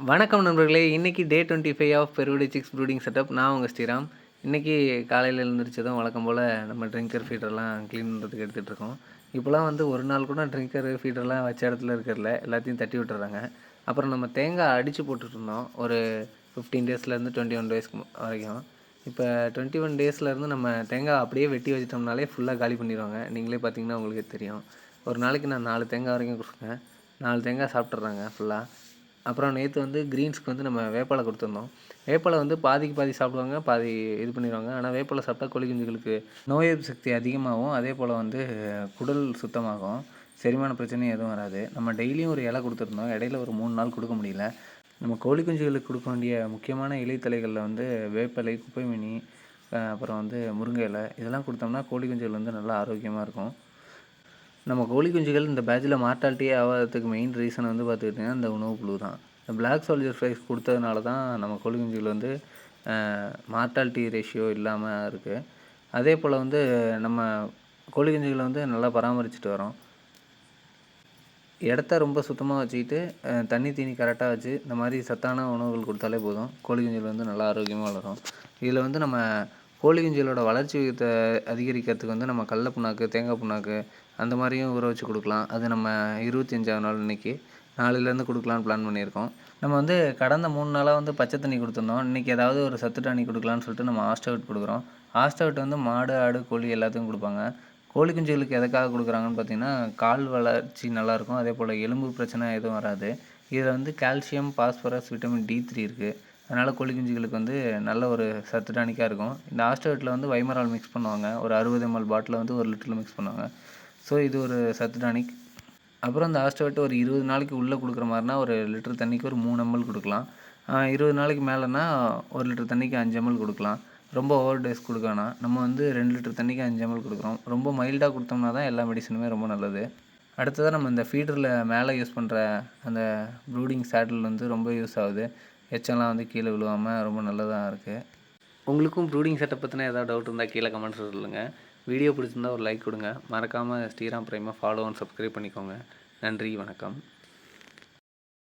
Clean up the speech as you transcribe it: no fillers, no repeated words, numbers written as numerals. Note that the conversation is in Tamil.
வணக்கம் நண்பர்களே. இன்றைக்கி டே 25 ஆஃப் பெருவிடை சிக்ஸ் ப்ரூடிங் செட்டப். நான் உங்கள் ஸ்ரீராம். இன்றைக்கி காலையில் எழுந்திரிச்சதும் வழக்கம் போல் நம்ம ட்ரிங்கர் ஃபீடர்லாம் க்ளீன் பண்ணுறதுக்கு எடுத்துகிட்ருக்கோம். இப்போலாம் வந்து ஒரு நாள் கூட ட்ரிங்கர் ஃபீடர்லாம் வச்ச இடத்துல இருக்கிறதில்ல, எல்லாத்தையும் தட்டி விட்டுறாங்க. அப்புறம் நம்ம தேங்காய் அடித்து போட்டுட்ருந்தோம் ஒரு 15 டேஸ்லேருந்து 21 டேஸ்க்கு வரைக்கும். இப்போ 21 டேஸ்லேருந்து நம்ம தேங்காய் அப்படியே வெட்டி வச்சிட்டோம்னாலே ஃபுல்லாக காலி பண்ணிடுவாங்க. நீங்களே பார்த்தீங்கன்னா உங்களுக்கே தெரியும். ஒரு நாளைக்கு நான் 4 தேங்காய் வரைக்கும் கொடுப்பேன். 4 தேங்காய் சாப்பிட்றாங்க ஃபுல்லாக. அப்புறம் நேற்று வந்து க்ரீன்ஸ்க்கு வந்து நம்ம வேப்பலை கொடுத்துருந்தோம். வேப்பலை வந்து பாதிக்கு பாதி சாப்பிடுவாங்க, பாதி இது பண்ணிடுவாங்க. ஆனால் வேப்பலை சாப்பிட்டா கோழி குஞ்சுகளுக்கு நோய் எதிர்ப்பு சக்தி அதிகமாகும். அதே போல் வந்து குடல் சுத்தமாகும். செரிமான பிரச்சனையும் எதுவும் வராது. நம்ம டெய்லியும் ஒரு இலை கொடுத்துருந்தோம். இடையில ஒரு 3 நாள் கொடுக்க முடியல. நம்ம கோழி குஞ்சுகளுக்கு கொடுக்க வேண்டிய முக்கியமான இலைத்தலைகளில் வந்து வேப்பலை, குப்பைமேனி, அப்புறம் வந்து முருங்கை இலை இதெல்லாம் கொடுத்தோம்னா கோழி குஞ்சுகள் வந்து நல்லா ஆரோக்கியமாக இருக்கும். நம்ம கோழி குஞ்சுகள் இந்த பேட்சில் மார்ட்டாலிட்டியே ஆகாததுக்கு மெயின் ரீசன் வந்து பார்த்துக்கிட்டிங்கன்னா இந்த உணவு புழு தான். இந்த பிளாக் சோல்ஜர் ஃப்ளைஸ் கொடுத்ததுனால தான் நம்ம கோழி குஞ்சுகள் வந்து மார்ட்டாலிட்டி ரேஷியோ இல்லாமல் இருக்குது. அதே போல் வந்து நம்ம கோழி குஞ்சுகளை வந்து நல்லா பராமரிச்சுட்டு வரோம். இடத்த ரொம்ப சுத்தமாக வச்சுக்கிட்டு தண்ணி தீனி கரெக்டாக வச்சு இந்த மாதிரி சத்தான உணவுகள் கொடுத்தாலே போதும். கோழி குஞ்சுகள் வந்து நல்லா ஆரோக்கியமாக வளரும். இதில் வந்து நம்ம கோழி குஞ்சுகளோட வளர்ச்சி விகிதத்தை அதிகரிக்கிறதுக்கு வந்து நம்ம கடல புண்ணாக்கு, தேங்காய் புண்ணாக்கு அந்த மாதிரியும் ஊற வச்சு கொடுக்கலாம். அது நம்ம 25ஆவது நாள் இன்றைக்கி நாளையிலேருந்து கொடுக்கலான்னு பிளான் பண்ணியிருக்கோம். நம்ம வந்து கடந்த 3 நாளாக வந்து பச்சை தண்ணி கொடுத்துருந்தோம். இன்றைக்கி ஏதாவது ஒரு சத்து டானிக் கொடுக்கலான்னு சொல்லிட்டு நம்ம ஆஸ்டவுட் கொடுக்குறோம். ஆஸ்டவுட் வந்து மாடு, ஆடு, கோழி எல்லாத்துக்கும் கொடுப்பாங்க. கோழி குஞ்சுகளுக்கு எதுக்காக கொடுக்குறாங்கன்னு பார்த்தீங்கன்னா, கால் வளர்ச்சி நல்லாயிருக்கும். அதே போல் எலும்பு பிரச்சனை எதுவும் வராது. இதில் வந்து கால்சியம், பாஸ்பரஸ், விட்டமின் D3 இருக்குது. அதனால் கோழி குஞ்சுகளுக்கு வந்து நல்ல ஒரு சத்து டானிக்காக இருக்கும். இந்த ஆஸ்டவுட்டில் வந்து வைமரால் மிக்ஸ் பண்ணுவாங்க. ஒரு 60 ml பாட்டில் வந்து 1 லிட்டரில் மிக்ஸ் பண்ணுவாங்க. ஸோ இது ஒரு சத்து டானிக். அப்புறம் இந்த ஆஸ்டவுட் ஒரு 20 நாளைக்கு உள்ளே கொடுக்குற மாதிரினா ஒரு லிட்டர் தண்ணிக்கு ஒரு 3 ml கொடுக்கலாம். 20 நாளைக்கு மேலேனா 1 லிட்டர் தண்ணிக்கு 5 ml கொடுக்கலாம். ரொம்ப ஓவர் டேஸ் கொடுக்க வேணாம். நம்ம வந்து 2 லிட்டர் தண்ணிக்கு 5 ml கொடுக்குறோம். ரொம்ப மைல்டாக கொடுத்தோம்னா தான் எல்லா மெடிசனுமே ரொம்ப நல்லது. அடுத்ததாக நம்ம இந்த ஃபீடரில் மேலே யூஸ் பண்ணுற அந்த ப்ரூடிங் சேட்டில் வந்து ரொம்ப யூஸ் ஆகுது. எச்சம்லாம் வந்து கீழே விழுவாமல் ரொம்ப நல்லதாக இருக்குது. உங்களுக்கும் ப்ரூடிங் செட்டப் பற்றின ஏதாவது டவுட் இருந்தால் கீழே கமெண்ட்ஸ் சொல்லுங்கள். வீடியோ பிடிச்சிருந்தால் ஒரு லைக் கொடுங்க. மறக்காமல் ஸ்ரீராம் பிரைமை ஃபாலோ அண்ட் சப்ஸ்கிரைப் பண்ணிக்கோங்க. நன்றி, வணக்கம்.